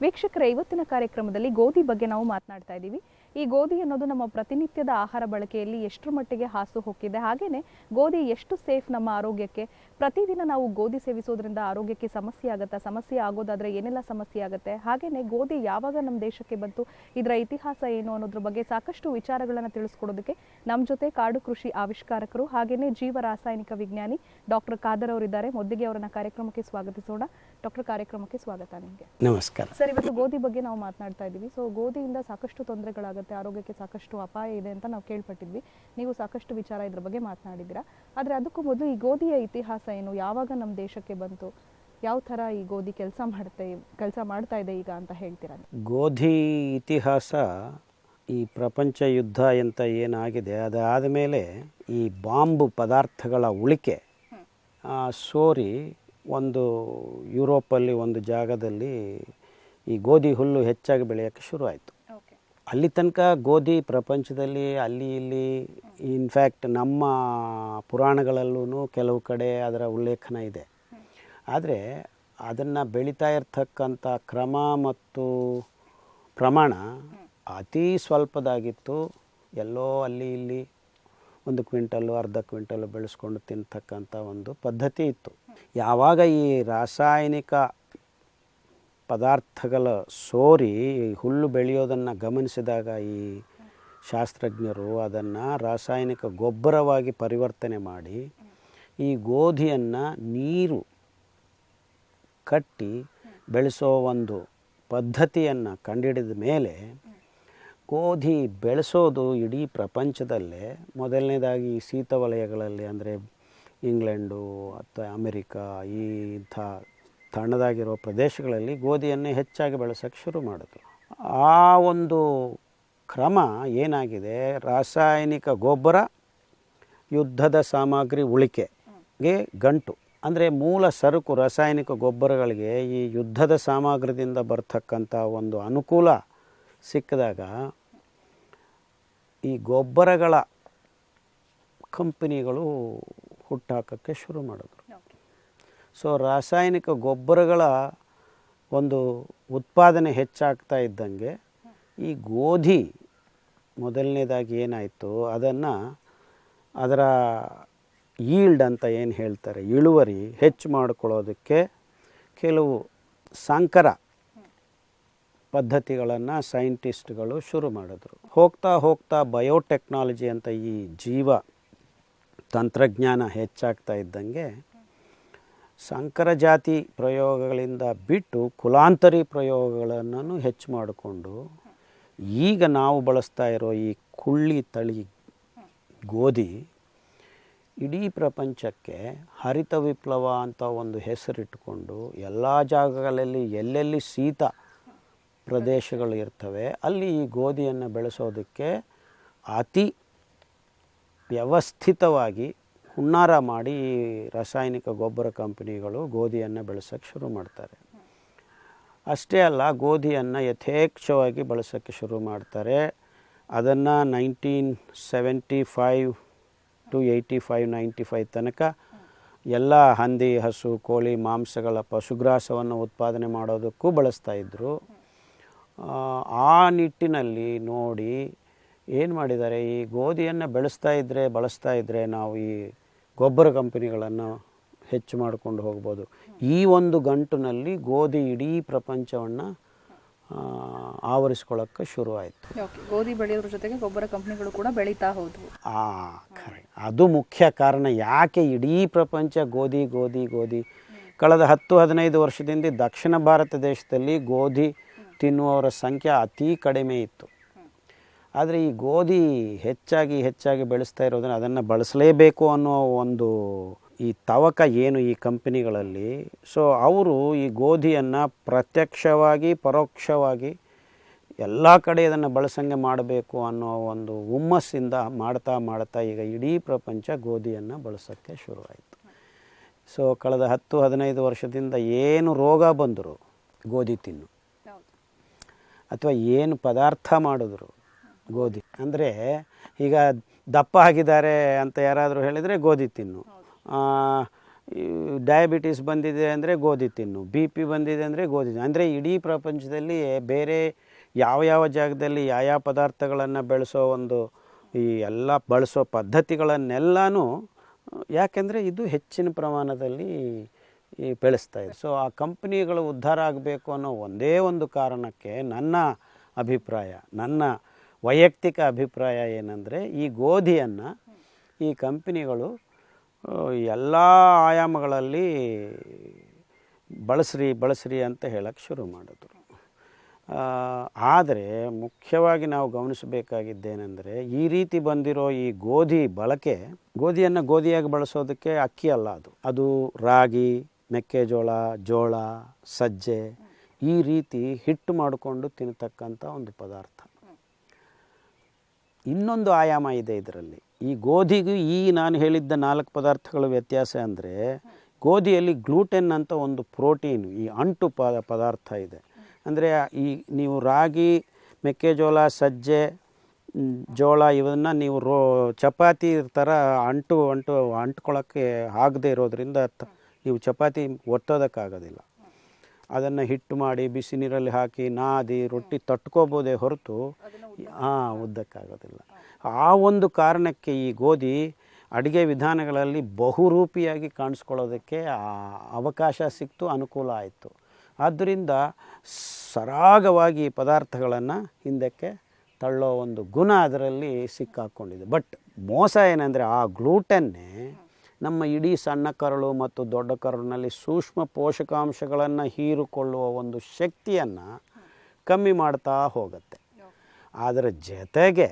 ವೀಕ್ಷಕರೇ, ಇವತ್ತಿನ ಕಾರ್ಯಕ್ರಮದಲ್ಲಿ ಗೋಧಿ ಬಗ್ಗೆ ನಾವು ಮಾತನಾಡ್ತಾ ಇದ್ದೀವಿ. ಈ ಗೋಧಿ ಅನ್ನೋದು ನಮ್ಮ ಪ್ರತಿನಿತ್ಯದ ಆಹಾರ ಬಳಕೆಯಲ್ಲಿ ಎಷ್ಟರ ಮಟ್ಟಿಗೆ ಹಾಸು ಹೊಕ್ಕಿದೆ, ಹಾಗೇನೆ ಗೋಧಿ ಎಷ್ಟು ಸೇಫ್ ನಮ್ಮ ಆರೋಗ್ಯಕ್ಕೆ, ಪ್ರತಿದಿನ ನಾವು ಗೋಧಿ ಸೇವಿಸೋದ್ರಿಂದ ಆರೋಗ್ಯಕ್ಕೆ ಸಮಸ್ಯೆ ಆಗುತ್ತಾ, ಸಮಸ್ಯೆ ಆಗೋದಾದ್ರೆ ಏನೆಲ್ಲ ಸಮಸ್ಯೆ ಆಗುತ್ತೆ, ಹಾಗೇನೆ ಗೋಧಿ ಯಾವಾಗ ನಮ್ಮ ದೇಶಕ್ಕೆ ಬಂತು, ಇದರ ಇತಿಹಾಸ ಏನು ಅನ್ನೋದ್ರ ಬಗ್ಗೆ ಸಾಕಷ್ಟು ವಿಚಾರಗಳನ್ನು ತಿಳಿಸ್ಕೊಡೋದಕ್ಕೆ ನಮ್ಮ ಜೊತೆ ಕಾಡು ಕೃಷಿ ಆವಿಷ್ಕಾರಕರು ಹಾಗೇನೆ ಜೀವ ರಾಸಾಯನಿಕ ವಿಜ್ಞಾನಿ ಡಾಕ್ಟರ್ ಖಾದರ್ ಅವರಿದ್ದಾರೆ. ಮೊದಲಿಗೆ ಅವರನ್ನ ಕಾರ್ಯಕ್ರಮಕ್ಕೆ ಸ್ವಾಗತಿಸೋಣ. ಡಾಕ್ಟರ್, ಕಾರ್ಯಕ್ರಮಕ್ಕೆ ಸ್ವಾಗತ ನಿಮಗೆ. ನಮಸ್ಕಾರ ಸರ್, ಇವತ್ತು ಗೋಧಿ ಬಗ್ಗೆ ನಾವು ಮಾತನಾಡ್ತಾ ಇದ್ದೀವಿ. ಸೊ ಗೋಧಿಯಿಂದ ಸಾಕಷ್ಟು ತೊಂದರೆಗಳಾಗುತ್ತೆ, ಆರೋಗ್ಯಕ್ಕೆ ಸಾಕಷ್ಟು ಅಪಾಯ ಇದೆ ಅಂತ ನಾವು ಕೇಳ್ಪಟ್ಟಿದ್ವಿ. ನೀವು ಸಾಕಷ್ಟು ವಿಚಾರ ಇದ್ರ ಬಗ್ಗೆ ಮಾತನಾಡಿದ್ದೀರಾ. ಆದರೆ ಅದಕ್ಕೂ ಮೊದಲು ಈ ಗೋಧಿಯ ಇತಿಹಾಸ ಏನು, ಯಾವಾಗ ನಮ್ಮ ದೇಶಕ್ಕೆ ಬಂತು, ಯಾವ ಥರ ಈ ಗೋಧಿ ಕೆಲಸ ಮಾಡ್ತಾ ಇದೆ ಈಗ ಅಂತ ಹೇಳ್ತೀರಾ? ಗೋಧಿ ಇತಿಹಾಸ ಈ ಪ್ರಪಂಚ ಯುದ್ಧ ಅಂತ ಏನಾಗಿದೆ ಅದಾದ ಮೇಲೆ ಈ ಬಾಂಬ್ ಪದಾರ್ಥಗಳ ಉಳಿಕೆ ಸೋರಿ ಒಂದು ಯುರೋಪಲ್ಲಿ ಒಂದು ಜಾಗದಲ್ಲಿ ಈ ಗೋಧಿ ಹುಲ್ಲು ಹೆಚ್ಚಾಗಿ ಬೆಳೆಯೋಕ್ಕೆ ಶುರು ಆಯಿತು. ಅಲ್ಲಿ ತನಕ ಗೋಧಿ ಪ್ರಪಂಚದಲ್ಲಿ ಅಲ್ಲಿ ಇಲ್ಲಿ ಇನ್ಫ್ಯಾಕ್ಟ್ ನಮ್ಮ ಪುರಾಣಗಳಲ್ಲೂ ಕೆಲವು ಕಡೆ ಅದರ ಉಲ್ಲೇಖನ ಇದೆ. ಆದರೆ ಅದನ್ನು ಬೆಳೀತಾ ಇರ್ತಕ್ಕಂಥ ಕ್ರಮ ಮತ್ತು ಪ್ರಮಾಣ ಅತಿ ಸ್ವಲ್ಪದಾಗಿತ್ತು. ಎಲ್ಲೋ ಅಲ್ಲಿ ಇಲ್ಲಿ 1 ಕ್ವಿಂಟಲ್ಲು ಅರ್ಧ ಕ್ವಿಂಟಲ್ಲು ಬೆಳೆಸ್ಕೊಂಡು ತಿನ್ನತಕ್ಕಂಥ ಒಂದು ಪದ್ಧತಿ ಇತ್ತು. ಯಾವಾಗ ಈ ರಾಸಾಯನಿಕ ಪದಾರ್ಥಗಳ ಸೋರಿ ಹುಲ್ಲು ಬೆಳೆಯೋದನ್ನು ಗಮನಿಸಿದಾಗ ಈ ಶಾಸ್ತ್ರಜ್ಞರು ಅದನ್ನು ರಾಸಾಯನಿಕ ಗೊಬ್ಬರವಾಗಿ ಪರಿವರ್ತನೆ ಮಾಡಿ ಈ ಗೋಧಿಯನ್ನು ನೀರು ಕಟ್ಟಿ ಬೆಳೆಸೋ ಒಂದು ಪದ್ಧತಿಯನ್ನು ಕಂಡುಹಿಡಿದ ಮೇಲೆ ಗೋಧಿ ಬೆಳೆಸೋದು ಇಡೀ ಪ್ರಪಂಚದಲ್ಲೇ ಮೊದಲನೇದಾಗಿ ಶೀತ ವಲಯಗಳಲ್ಲಿ, ಅಂದರೆ ಇಂಗ್ಲೆಂಡು ಅಥವಾ ಅಮೆರಿಕಾ ಈ ಇಂಥ ತಣ್ಣದಾಗಿರೋ ಪ್ರದೇಶಗಳಲ್ಲಿ ಗೋಧಿಯನ್ನೇ ಹೆಚ್ಚಾಗಿ ಬೆಳೆಸೋಕ್ಕೆ ಶುರು ಮಾಡಿದ್ರು. ಆ ಒಂದು ಕ್ರಮ ಏನಾಗಿದೆ, ರಾಸಾಯನಿಕ ಗೊಬ್ಬರ, ಯುದ್ಧದ ಸಾಮಗ್ರಿ ಉಳಿಕೆಗೆ ಗಂಟು. ಅಂದರೆ ಮೂಲ ಸರಕು ರಾಸಾಯನಿಕ ಗೊಬ್ಬರಗಳಿಗೆ ಈ ಯುದ್ಧದ ಸಾಮಗ್ರಿದಿಂದ ಬರ್ತಕ್ಕಂಥ ಒಂದು ಅನುಕೂಲ ಸಿಕ್ಕಿದಾಗ ಈ ಗೊಬ್ಬರಗಳ ಕಂಪನಿಗಳು ಹುಟ್ಟಾಕೋಕ್ಕೆ ಶುರು ಮಾಡಿದ್ರು. ಸೊ ರಾಸಾಯನಿಕ ಗೊಬ್ಬರಗಳ ಒಂದು ಉತ್ಪಾದನೆ ಹೆಚ್ಚಾಗ್ತಾ ಇದ್ದಂಗೆ ಈ ಗೋಧಿ ಮೊದಲನೇದಾಗಿ ಏನಾಯಿತು, ಅದನ್ನು ಅದರ ಈಲ್ಡ್ ಅಂತ ಏನು ಹೇಳ್ತಾರೆ, ಇಳುವರಿ ಹೆಚ್ಚು ಮಾಡಿಕೊಳ್ಳೋದಕ್ಕೆ ಕೆಲವು ಸಂಕರ ಪದ್ಧತಿಗಳನ್ನು ಸೈಂಟಿಸ್ಟ್ಗಳು ಶುರು ಮಾಡಿದ್ರು. ಹೋಗ್ತಾ ಹೋಗ್ತಾ ಬಯೋಟೆಕ್ನಾಲಜಿ ಅಂತ ಈ ಜೀವ ತಂತ್ರಜ್ಞಾನ ಹೆಚ್ಚಾಗ್ತಾ ಇದ್ದಂಗೆ ಸಂಕರ ಜಾತಿ ಪ್ರಯೋಗಗಳಿಂದ ಬಿಟ್ಟು ಕುಲಾಂತರಿ ಪ್ರಯೋಗಗಳನ್ನು ಹೆಚ್ಚು ಮಾಡಿಕೊಂಡು ಈಗ ನಾವು ಬಳಸ್ತಾ ಇರೋ ಈ ಕುಳ್ಳಿ ತಳಿ ಗೋಧಿ ಇಡೀ ಪ್ರಪಂಚಕ್ಕೆ ಹರಿತ ವಿಪ್ಲವ ಅಂತ ಒಂದು ಹೆಸರಿಟ್ಟುಕೊಂಡು ಎಲ್ಲ ಜಾಗಗಳಲ್ಲಿ ಎಲ್ಲೆಲ್ಲಿ ಶೀತ ಪ್ರದೇಶಗಳು ಇರ್ತವೆ ಅಲ್ಲಿ ಈ ಗೋಧಿಯನ್ನು ಬೆಳೆಸೋದಕ್ಕೆ ಅತಿ ವ್ಯವಸ್ಥಿತವಾಗಿ ಹುನ್ನಾರ ಮಾಡಿ ರಾಸಾಯನಿಕ ಗೊಬ್ಬರ ಕಂಪನಿಗಳು ಗೋಧಿಯನ್ನು ಬೆಳೆಸೋಕ್ಕೆ ಶುರು ಮಾಡ್ತಾರೆ. ಅಷ್ಟೇ ಅಲ್ಲ, ಗೋಧಿಯನ್ನು ಯಥೇಚ್ಛವಾಗಿ ಬಳಸೋಕ್ಕೆ ಶುರು ಮಾಡ್ತಾರೆ. ಅದನ್ನು 1975 to 85, 95 ತನಕ ಎಲ್ಲ ಹಂದಿ, ಹಸು, ಕೋಳಿ ಮಾಂಸಗಳ ಪಶುಗ್ರಾಸವನ್ನು ಉತ್ಪಾದನೆ ಮಾಡೋದಕ್ಕೂ ಬಳಸ್ತಾಯಿದ್ರು. ಆ ನಿಟ್ಟಿನಲ್ಲಿ ನೋಡಿ ಏನು ಮಾಡಿದ್ದಾರೆ, ಈ ಗೋಧಿಯನ್ನು ಬಳಸ್ತಾ ಇದ್ದರೆ ನಾವು ಈ ಗೊಬ್ಬರ ಕಂಪನಿಗಳನ್ನು ಹೆಚ್ಚು ಮಾಡಿಕೊಂಡು ಹೋಗ್ಬೋದು. ಈ ಒಂದು ಗಂಟಿನಲ್ಲಿ ಗೋಧಿ ಇಡೀ ಪ್ರಪಂಚವನ್ನು ಆವರಿಸ್ಕೊಳ್ಳೋಕ್ಕೆ ಶುರು ಆಯಿತು. ಗೋಧಿ ಬೆಳೆಯೋದ್ರ ಜೊತೆಗೆ ಗೊಬ್ಬರ ಕಂಪನಿಗಳು ಕೂಡ ಬೆಳೀತಾ ಹೋದವು. ಅದು ಮುಖ್ಯ ಕಾರಣ. ಯಾಕೆ ಇಡೀ ಪ್ರಪಂಚ ಗೋಧಿ ಗೋಧಿ ಗೋಧಿ ಕಳೆದ 10-15 ವರ್ಷದಿಂದ ದಕ್ಷಿಣ ಭಾರತ ದೇಶದಲ್ಲಿ ಗೋಧಿ ತಿನ್ನುವವರ ಸಂಖ್ಯೆ ಅತಿ ಕಡಿಮೆ ಇತ್ತು. ಆದರೆ ಈ ಗೋಧಿ ಹೆಚ್ಚಾಗಿ ಬೆಳೆಸ್ತಾ ಇರೋದನ್ನು ಅದನ್ನು ಬಳಸಲೇಬೇಕು ಅನ್ನೋ ಒಂದು ಈ ತವಕ ಏನು ಈ ಕಂಪನಿಗಳಲ್ಲಿ, ಸೊ ಅವರು ಈ ಗೋಧಿಯನ್ನು ಪ್ರತ್ಯಕ್ಷವಾಗಿ ಪರೋಕ್ಷವಾಗಿ ಎಲ್ಲ ಕಡೆ ಇದನ್ನು ಬಳಸಂಗೆ ಮಾಡಬೇಕು ಅನ್ನೋ ಒಂದು ಹುಮ್ಮಸ್ಸಿಂದ ಮಾಡ್ತಾ ಈಗ ಇಡೀ ಪ್ರಪಂಚ ಗೋಧಿಯನ್ನು ಬಳಸೋಕ್ಕೆ ಶುರುವಾಯಿತು. ಸೊ ಕಳೆದ 10-15 ವರ್ಷದಿಂದ ಏನು ರೋಗ ಬಂದರು ಗೋಧಿ ತಿನ್ನು ಅಥವಾ ಏನು ಪದಾರ್ಥ ಮಾಡಿದ್ರು ಗೋಧಿ, ಅಂದರೆ ಈಗ ದಪ್ಪ ಆಗಿದ್ದಾರೆ ಅಂತ ಯಾರಾದರೂ ಹೇಳಿದರೆ ಗೋಧಿ ತಿನ್ನು, ಡಯಾಬಿಟಿಸ್ ಬಂದಿದೆ ಅಂದರೆ ಗೋಧಿ ತಿನ್ನು, ಬಿ ಪಿ ಬಂದಿದೆ ಅಂದರೆ ಗೋಧಿ ತಿನ್ನು. ಅಂದರೆ ಇಡೀ ಪ್ರಪಂಚದಲ್ಲಿ ಬೇರೆ ಯಾವ ಜಾಗದಲ್ಲಿ ಯಾವ ಪದಾರ್ಥಗಳನ್ನು ಬೆಳೆಸೋ ಒಂದು ಈ ಎಲ್ಲ ಬಳಸೋ ಪದ್ಧತಿಗಳನ್ನೆಲ್ಲನೂ ಯಾಕೆಂದರೆ ಇದು ಹೆಚ್ಚಿನ ಪ್ರಮಾಣದಲ್ಲಿ ಬೆಳೆಸ್ತಾ ಇದೆ. ಸೊ ಆ ಕಂಪ್ನಿಗಳು ಉದ್ಧಾರ ಆಗಬೇಕು ಅನ್ನೋ ಒಂದೇ ಒಂದು ಕಾರಣಕ್ಕೆ ನನ್ನ ಅಭಿಪ್ರಾಯ, ನನ್ನ ವೈಯಕ್ತಿಕ ಅಭಿಪ್ರಾಯ ಏನಂದರೆ, ಈ ಗೋಧಿಯನ್ನು ಈ ಕಂಪ್ನಿಗಳು ಎಲ್ಲ ಆಯಾಮಗಳಲ್ಲಿ ಬಳಸ್ರಿ ಅಂತ ಹೇಳಕ್ಕೆ ಶುರು ಮಾಡಿದ್ರು. ಆದರೆ ಮುಖ್ಯವಾಗಿ ನಾವು ಗಮನಿಸಬೇಕಾಗಿದ್ದೇನೆಂದರೆ, ಈ ರೀತಿ ಬಂದಿರೋ ಈ ಗೋಧಿ ಬಳಕೆ, ಗೋಧಿಯನ್ನು ಗೋಧಿಯಾಗಿ ಬಳಸೋದಕ್ಕೆ ಅಕ್ಕಿ ಅಲ್ಲ, ಅದು ರಾಗಿ, ಮೆಕ್ಕೆಜೋಳ, ಜೋಳ, ಸಜ್ಜೆ ಈ ರೀತಿ ಹಿಟ್ಟು ಮಾಡಿಕೊಂಡು ತಿನ್ನತಕ್ಕಂಥ ಒಂದು ಪದಾರ್ಥ. ಇನ್ನೊಂದು ಆಯಾಮ ಇದೆ ಇದರಲ್ಲಿ. ಈ ಗೋಧಿಗೂ ಈ ನಾನು ಹೇಳಿದ್ದ 4 ಪದಾರ್ಥಗಳ ವ್ಯತ್ಯಾಸ ಅಂದರೆ, ಗೋಧಿಯಲ್ಲಿ ಗ್ಲೂಟೆನ್ ಅಂತ ಒಂದು ಪ್ರೋಟೀನ್, ಈ ಅಂಟು ಪದಾರ್ಥ ಇದೆ. ಅಂದರೆ ಈ ನೀವು ರಾಗಿ, ಮೆಕ್ಕೆಜೋಳ, ಸಜ್ಜೆ, ಜೋಳ ಇವನ್ನ ನೀವು ಚಪಾತಿ ಥರ ಅಂಟ್ಕೊಳ್ಳೋಕ್ಕೆ ಆಗದೆ ಇರೋದ್ರಿಂದ ನೀವು ಚಪಾತಿ ಒತ್ತೋದಕ್ಕಾಗೋದಿಲ್ಲ. ಅದನ್ನು ಹಿಟ್ಟು ಮಾಡಿ ಬಿಸಿ ನೀರಲ್ಲಿ ಹಾಕಿ ನಾದಿ ರೊಟ್ಟಿ ತಟ್ಕೋಬೋದೇ ಹೊರತು ಉದ್ದಕ್ಕಾಗೋದಿಲ್ಲ. ಆ ಒಂದು ಕಾರಣಕ್ಕೆ ಈ ಗೋಧಿ ಅಡುಗೆ ವಿಧಾನಗಳಲ್ಲಿ ಬಹುರೂಪಿಯಾಗಿ ಕಾಣಿಸ್ಕೊಳ್ಳೋದಕ್ಕೆ ಅವಕಾಶ ಸಿಕ್ತು, ಅನುಕೂಲ ಆಯಿತು. ಆದ್ದರಿಂದ ಸರಾಗವಾಗಿ ಪದಾರ್ಥಗಳನ್ನು ಹಿಂದಕ್ಕೆ ತಳ್ಳೋ ಒಂದು ಗುಣ ಅದರಲ್ಲಿ ಸಿಕ್ಕಾಕ್ಕೊಂಡಿದೆ. ಬಟ್ ಮೋಸ ಏನಂದರೆ, ಆ ಗ್ಲೂಟನ್ನೇ ನಮ್ಮ ಇಡೀ ಸಣ್ಣ ಕರಳು ಮತ್ತು ದೊಡ್ಡ ಕರಳಿನಲ್ಲಿ ಸೂಕ್ಷ್ಮ ಪೋಷಕಾಂಶಗಳನ್ನು ಹೀರಿಕೊಳ್ಳುವ ಒಂದು ಶಕ್ತಿಯನ್ನು ಕಮ್ಮಿ ಮಾಡ್ತಾ ಹೋಗುತ್ತೆ. ಅದರ ಜೊತೆಗೆ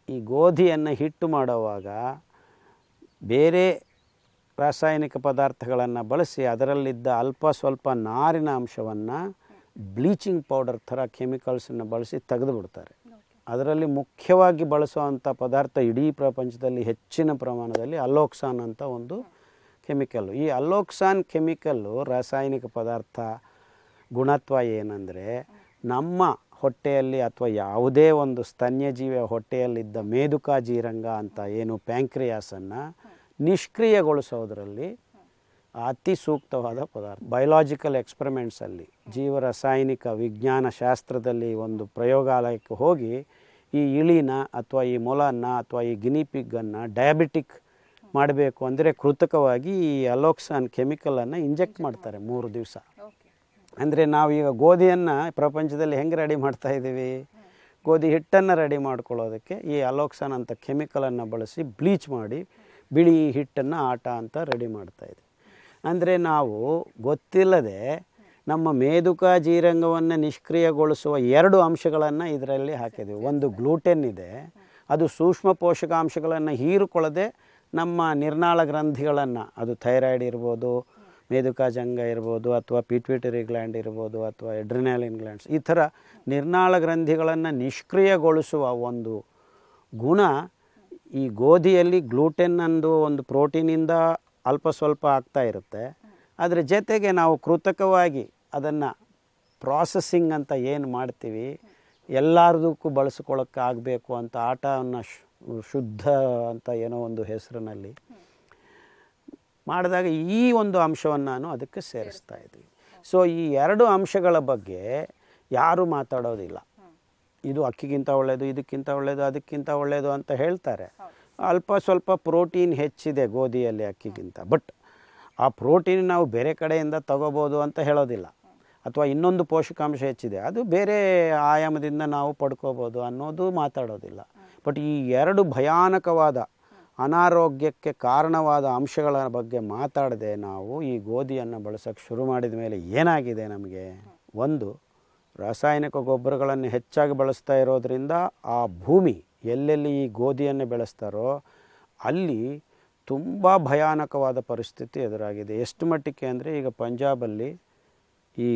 ಈ ಗೋಧಿಯನ್ನು ಹಿಟ್ಟು ಮಾಡುವಾಗ ಬೇರೆ ರಾಸಾಯನಿಕ ಪದಾರ್ಥಗಳನ್ನು ಬಳಸಿ ಅದರಲ್ಲಿದ್ದ ಅಲ್ಪ ಸ್ವಲ್ಪ ನಾರಿನ ಅಂಶವನ್ನು ಬ್ಲೀಚಿಂಗ್ ಪೌಡರ್ ಥರ ಕೆಮಿಕಲ್ಸನ್ನು ಬಳಸಿ ತೆಗೆದು ಬಿಡ್ತಾರೆ. ಅದರಲ್ಲಿ ಮುಖ್ಯವಾಗಿ ಬಳಸುವಂಥ ಪದಾರ್ಥ ಇಡೀ ಪ್ರಪಂಚದಲ್ಲಿ ಹೆಚ್ಚಿನ ಪ್ರಮಾಣದಲ್ಲಿ ಅಲೋಕ್ಸಾನ್ ಅಂತ ಒಂದು ಕೆಮಿಕಲ್ಲು. ಈ ಅಲೋಕ್ಸಾನ್ ಕೆಮಿಕಲ್ಲು ರಾಸಾಯನಿಕ ಪದಾರ್ಥ ಗುಣತ್ವ ಏನಂದರೆ, ನಮ್ಮ ಹೊಟ್ಟೆಯಲ್ಲಿ ಅಥವಾ ಯಾವುದೇ ಒಂದು ಸ್ತನ್ಯಜೀವಿಯ ಹೊಟ್ಟೆಯಲ್ಲಿದ್ದ ಮೇದುಕಾ ಜೀರಂಗ ಅಂತ ಏನು ಪ್ಯಾಂಕ್ರಿಯಾಸನ್ನು ನಿಷ್ಕ್ರಿಯಗೊಳಿಸೋದರಲ್ಲಿ ಅತಿ ಸೂಕ್ತವಾದ ಪದಾರ್ಥ. ಬಯೋಲಾಜಿಕಲ್ ಎಕ್ಸ್ಪರಿಮೆಂಟ್ಸಲ್ಲಿ, ಜೀವರಾಸಾಯನಿಕ ವಿಜ್ಞಾನ ಶಾಸ್ತ್ರದಲ್ಲಿ ಒಂದು ಪ್ರಯೋಗಾಲಯಕ್ಕೆ ಹೋಗಿ ಈ ಇಳಿನ ಅಥವಾ ಈ ಮೊಲನ್ನು ಅಥವಾ ಈ ಗಿನಿಪಿಗನ್ನು ಡಯಾಬಿಟಿಕ್ ಮಾಡಬೇಕು ಅಂದರೆ ಕೃತಕವಾಗಿ ಈ ಅಲೋಕ್ಸಾನ್ ಕೆಮಿಕಲನ್ನು ಇಂಜೆಕ್ಟ್ ಮಾಡ್ತಾರೆ 3 ದಿವಸ. ಅಂದರೆ ನಾವೀಗ ಗೋಧಿಯನ್ನು ಪ್ರಪಂಚದಲ್ಲಿ ಹೆಂಗೆ ರೆಡಿ ಮಾಡ್ತಾಯಿದ್ದೀವಿ, ಗೋಧಿ ಹಿಟ್ಟನ್ನು ರೆಡಿ ಮಾಡ್ಕೊಳ್ಳೋದಕ್ಕೆ ಈ ಅಲೋಕ್ಸಾನ್ ಅಂತ ಕೆಮಿಕಲನ್ನು ಬಳಸಿ ಬ್ಲೀಚ್ ಮಾಡಿ ಬಿಳಿ ಹಿಟ್ಟನ್ನು ಆಟ ಅಂತ ರೆಡಿ ಮಾಡ್ತಾಯಿದ್ವಿ. ಅಂದರೆ ನಾವು ಗೊತ್ತಿಲ್ಲದೆ ನಮ್ಮ ಮೇದುಕಾ ಜೀರಂಗವನ್ನು ನಿಷ್ಕ್ರಿಯಗೊಳಿಸುವ 2 ಅಂಶಗಳನ್ನು ಇದರಲ್ಲಿ ಹಾಕಿದ್ದೀವಿ. ಒಂದು ಗ್ಲೂಟೆನ್ ಇದೆ, ಅದು ಸೂಕ್ಷ್ಮ ಪೋಷಕಾಂಶಗಳನ್ನು ಹೀರಿಕೊಳ್ಳದೆ ನಮ್ಮ ನಿರ್ನಾಳ ಗ್ರಂಥಿಗಳನ್ನು, ಅದು ಥೈರಾಯ್ಡ್ ಇರ್ಬೋದು, ಮೇದುಕಾ ಜಂಗ ಇರ್ಬೋದು, ಅಥವಾ ಪಿಟ್ಯೂಟರಿ ಗ್ಲ್ಯಾಂಡ್ ಇರ್ಬೋದು, ಅಥವಾ ಎಡ್ರಿನಾಲಿನ್ ಗ್ಲ್ಯಾಂಡ್ಸ್, ಈ ಥರ ನಿರ್ನಾಳ ಗ್ರಂಥಿಗಳನ್ನು ನಿಷ್ಕ್ರಿಯಗೊಳಿಸುವ ಒಂದು ಗುಣ ಈ ಗೋಧಿಯಲ್ಲಿ ಗ್ಲೂಟೆನ್ ಅಂದು ಒಂದು ಪ್ರೋಟೀನಿಂದ ಅಲ್ಪ ಸ್ವಲ್ಪ ಆಗ್ತಾ ಇರುತ್ತೆ. ಅದರ ಜೊತೆಗೆ ನಾವು ಕೃತಕವಾಗಿ ಅದನ್ನು ಪ್ರಾಸೆಸ್ಸಿಂಗ್ ಅಂತ ಏನು ಮಾಡ್ತೀವಿ, ಎಲ್ಲರದಕ್ಕೂ ಬಳಸ್ಕೊಳ್ಳೋಕ್ಕೆ ಆಗಬೇಕು ಅಂತ ಆಟವನ್ನು ಶುದ್ಧ ಅಂತ ಏನೋ ಒಂದು ಹೆಸರಿನಲ್ಲಿ ಮಾಡಿದಾಗ ಈ ಒಂದು ಅಂಶವನ್ನು ನಾನು ಅದಕ್ಕೆ ಸೇರಿಸ್ತಾ ಇದ್ದೀವಿ. ಸೊ ಈ 2 ಅಂಶಗಳ ಬಗ್ಗೆ ಯಾರೂ ಮಾತಾಡೋದಿಲ್ಲ. ಇದು ಅಕ್ಕಿಗಿಂತ ಒಳ್ಳೆಯದು, ಇದಕ್ಕಿಂತ ಒಳ್ಳೆಯದು, ಅದಕ್ಕಿಂತ ಒಳ್ಳೆಯದು ಅಂತ ಹೇಳ್ತಾರೆ. ಅಲ್ಪ ಸ್ವಲ್ಪ ಪ್ರೋಟೀನ್ ಹೆಚ್ಚಿದೆ ಗೋಧಿಯಲ್ಲಿ ಅಕ್ಕಿಗಿಂತ, ಬಟ್ ಆ ಪ್ರೋಟೀನ್ ನಾವು ಬೇರೆ ಕಡೆಯಿಂದ ತಗೋಬೋದು ಅಂತ ಹೇಳೋದಿಲ್ಲ. ಅಥವಾ ಇನ್ನೊಂದು ಪೋಷಕಾಂಶ ಹೆಚ್ಚಿದೆ, ಅದು ಬೇರೆ ಆಯಾಮದಿಂದ ನಾವು ಪಡ್ಕೋಬೋದು ಅನ್ನೋದು ಮಾತಾಡೋದಿಲ್ಲ. ಬಟ್ ಈ 2 ಭಯಾನಕವಾದ ಅನಾರೋಗ್ಯಕ್ಕೆ ಕಾರಣವಾದ ಅಂಶಗಳ ಬಗ್ಗೆ ಮಾತಾಡದೆ ನಾವು ಈ ಗೋಧಿಯನ್ನು ಬಳಸೋಕ್ಕೆ ಶುರು ಮಾಡಿದ ಮೇಲೆ ಏನಾಗಿದೆ ನಮಗೆ, ಒಂದು, ರಾಸಾಯನಿಕ ಗೊಬ್ಬರಗಳನ್ನು ಹೆಚ್ಚಾಗಿ ಬಳಸ್ತಾ ಇರೋದರಿಂದ ಆ ಭೂಮಿ ಎಲ್ಲೆಲ್ಲಿ ಈ ಗೋಧಿಯನ್ನು ಬೆಳೆಸ್ತಾರೋ ಅಲ್ಲಿ ತುಂಬ ಭಯಾನಕವಾದ ಪರಿಸ್ಥಿತಿ ಎದುರಾಗಿದೆ. ಎಷ್ಟು ಮಟ್ಟಿಗೆ ಅಂದರೆ, ಈಗ ಪಂಜಾಬಲ್ಲಿ ಈ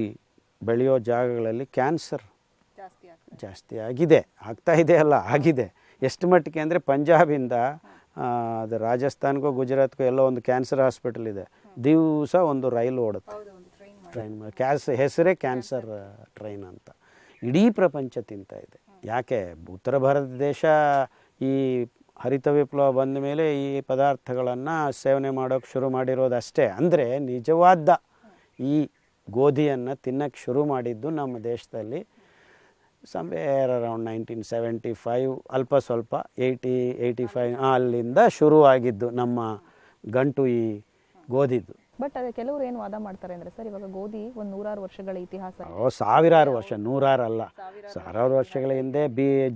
ಬೆಳೆಯೋ ಜಾಗಗಳಲ್ಲಿ ಕ್ಯಾನ್ಸರ್ ಜಾಸ್ತಿ ಆಗ್ತಾ ಇದೆ ಅಲ್ಲ, ಆಗಿದೆ. ಎಷ್ಟು ಮಟ್ಟಿಗೆ ಅಂದರೆ, ಪಂಜಾಬಿಂದ ಅದು ರಾಜಸ್ಥಾನ್ಗೋ ಗುಜರಾತ್ಗೋ ಎಲ್ಲೋ ಒಂದು ಕ್ಯಾನ್ಸರ್ ಹಾಸ್ಪಿಟಲ್ ಇದೆ, ದಿವಸ ಒಂದು ರೈಲು ಓಡುತ್ತೆ, ಟ್ರೈನ್ ಹೆಸರೇ ಕ್ಯಾನ್ಸರ್ ಟ್ರೈನ್ ಅಂತ. ಇಡೀ ಪ್ರಪಂಚ ತಿಂತಾ ಇದೆ. ಯಾಕೆ? ಉತ್ತರ ಭಾರತ ದೇಶ ಈ ಹರಿತ ವಿಪ್ಲವ ಬಂದ ಮೇಲೆ ಈ ಪದಾರ್ಥಗಳನ್ನು ಸೇವನೆ ಮಾಡೋಕ್ಕೆ ಶುರು ಮಾಡಿರೋದಷ್ಟೇ. ಅಂದರೆ ನಿಜವಾದ ಈ ಗೋಧಿಯನ್ನು ತಿನ್ನೋಕ್ಕೆ ಶುರು ಮಾಡಿದ್ದು ನಮ್ಮ ದೇಶದಲ್ಲಿ ಸಮ್ವೇರ್ ಅರೌಂಡ್ 1975 ಅಲ್ಪ ಸ್ವಲ್ಪ 85 ಅಲ್ಲಿಂದ ಶುರುವಾಗಿದ್ದು ನಮ್ಮ ಗಂಟು ಈ ಗೋಧಿದು. ಬಟ್ ಅದೇ ಕೆಲವರು ಏನು ವಾದ ಮಾಡ್ತಾರೆ ಅಂದರೆ ಸರ್, ಇವಾಗ ಗೋಧಿ ಒಂದು 100 ವರ್ಷಗಳ ಇತಿಹಾಸ, ಸಾವಿರಾರು ವರ್ಷ, 100 ಅಲ್ಲ, ಸಾವಿರಾರು ವರ್ಷಗಳ ಹಿಂದೆ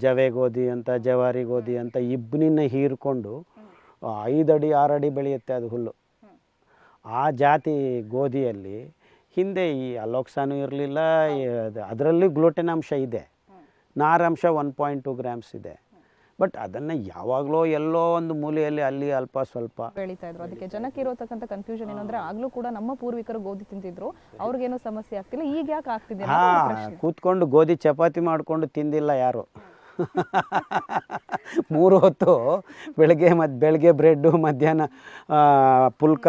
ಜವೆ ಗೋಧಿ ಅಂತ, ಜವಾರಿ ಗೋಧಿ ಅಂತ ಇಬ್ಬನಿನ ಹೀರ್ಕೊಂಡು 5 ಅಡಿ 6 ಅಡಿ ಬೆಳೆಯುತ್ತೆ ಅದು ಹುಲ್ಲು. ಆ ಜಾತಿ ಗೋಧಿಯಲ್ಲಿ ಹಿಂದೆ ಈ ಅಲೋಕ್ಸಾನು ಇರಲಿಲ್ಲ, ಅದರಲ್ಲಿ ಗ್ಲೂಟೆನ್ ಅಂಶ ಇದೆ, ನಾರಂಶ 1.2 ಗ್ರಾಮ್ಸ್ ಇದೆ. ಬಟ್ ಅದನ್ನು ಯಾವಾಗಲೋ ಎಲ್ಲೋ ಒಂದು ಮೂಲೆಯಲ್ಲಿ ಅಲ್ಲಿ ಅಲ್ಪ ಸ್ವಲ್ಪ ಬೆಳೀತಾ ಇದ್ರು. ಅದಕ್ಕೆ ಜನಕ್ಕೆ ಇರೋತಕ್ಕಂಥ ಕನ್ಫ್ಯೂಷನ್ ಏನಂದ್ರೆ ಆಗ್ಲೂ ಕೂಡ ನಮ್ಮ ಪೂರ್ವಿಕರು ಗೋಧಿ ತಿಂತಿದ್ರು, ಅವ್ರಿಗೇನೋ ಸಮಸ್ಯೆ ಆಗ್ತಿಲ್ಲ, ಈಗ ಯಾಕೆ ಆಗ್ತಿದೆ? ಕೂತ್ಕೊಂಡು ಗೋಧಿ ಚಪಾತಿ ಮಾಡಿಕೊಂಡು ತಿಂದಿಲ್ಲ ಯಾರು. 3 ಹೊತ್ತು ಬೆಳಗ್ಗೆ ಬ್ರೆಡ್ಡು, ಮಧ್ಯಾಹ್ನ ಪುಲ್ಕ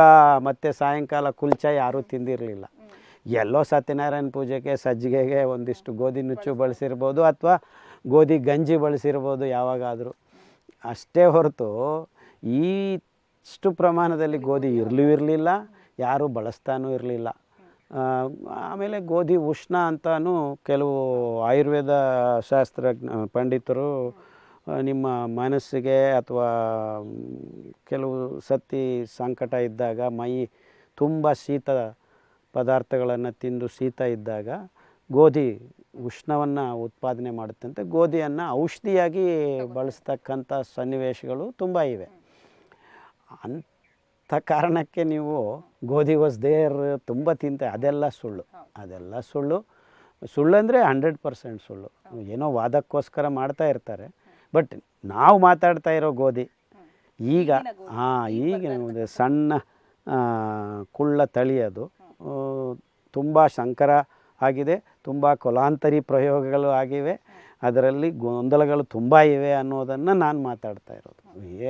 ಮತ್ತು ಸಾಯಂಕಾಲ ಕುಲ್ಚ ಯಾರೂ ತಿಂದಿರಲಿಲ್ಲ. ಎಲ್ಲೋ ಸತ್ಯನಾರಾಯಣ ಪೂಜೆಗೆ ಸಜ್ಜಿಗೆಗೆ ಒಂದಿಷ್ಟು ಗೋಧಿ ನುಚ್ಚು ಬಳಸಿರ್ಬೋದು, ಅಥವಾ ಗೋಧಿ ಗಂಜಿ ಬಳಸಿರ್ಬೋದು ಯಾವಾಗಾದರೂ, ಅಷ್ಟೇ ಹೊರತು ಇಷ್ಟು ಪ್ರಮಾಣದಲ್ಲಿ ಗೋಧಿ ಇರಲಿಲ್ಲ, ಯಾರೂ ಬಳಸ್ತಾನೂ ಇರಲಿಲ್ಲ. ಆಮೇಲೆ ಗೋಧಿ ಉಷ್ಣ ಅಂತಲೂ ಕೆಲವು ಆಯುರ್ವೇದ ಶಾಸ್ತ್ರಜ್ಞ ಪಂಡಿತರು ನಿಮ್ಮ ಮನಸ್ಸಿಗೆ ಅಥವಾ ಕೆಲವು ಸತಿ ಸಂಕಟ ಇದ್ದಾಗ, ಮೈ ತುಂಬ ಶೀತ ಪದಾರ್ಥಗಳನ್ನು ತಿಂದು ಶೀತ ಇದ್ದಾಗ ಗೋಧಿ ಉಷ್ಣವನ್ನು ಉತ್ಪಾದನೆ ಮಾಡುತ್ತಂತೆ. ಗೋಧಿಯನ್ನು ಔಷಧಿಯಾಗಿ ಬಳಸ್ತಕ್ಕಂಥ ಸನ್ನಿವೇಶಗಳು ತುಂಬ ಇವೆ. ಅಂಥ ಕಾರಣಕ್ಕೆ ನೀವು ಗೋಧಿ ವಾಸ್ ದೇರ್ ತುಂಬ ಅದೆಲ್ಲ ಸುಳ್ಳು. ಸುಳ್ಳು ಅಂದರೆ 100% ಸುಳ್ಳು. ಏನೋ ವಾದಕ್ಕೋಸ್ಕರ ಮಾಡ್ತಾ ಇರ್ತಾರೆ. ಬಟ್ ನಾವು ಮಾತಾಡ್ತಾ ಇರೋ ಗೋಧಿ ಈಗ ಒಂದು ಸಣ್ಣ ಕುಳ್ಳ ತಳಿ, ಅದು ತುಂಬ ಸಂಕರ ಆಗಿದೆ, ತುಂಬ ಕುಲಾಂತರಿ ಪ್ರಯೋಗಗಳು ಆಗಿವೆ, ಅದರಲ್ಲಿ ಗೊಂದಲಗಳು ತುಂಬ ಇವೆ ಅನ್ನೋದನ್ನು ನಾನು ಮಾತಾಡ್ತಾ ಇರೋದು.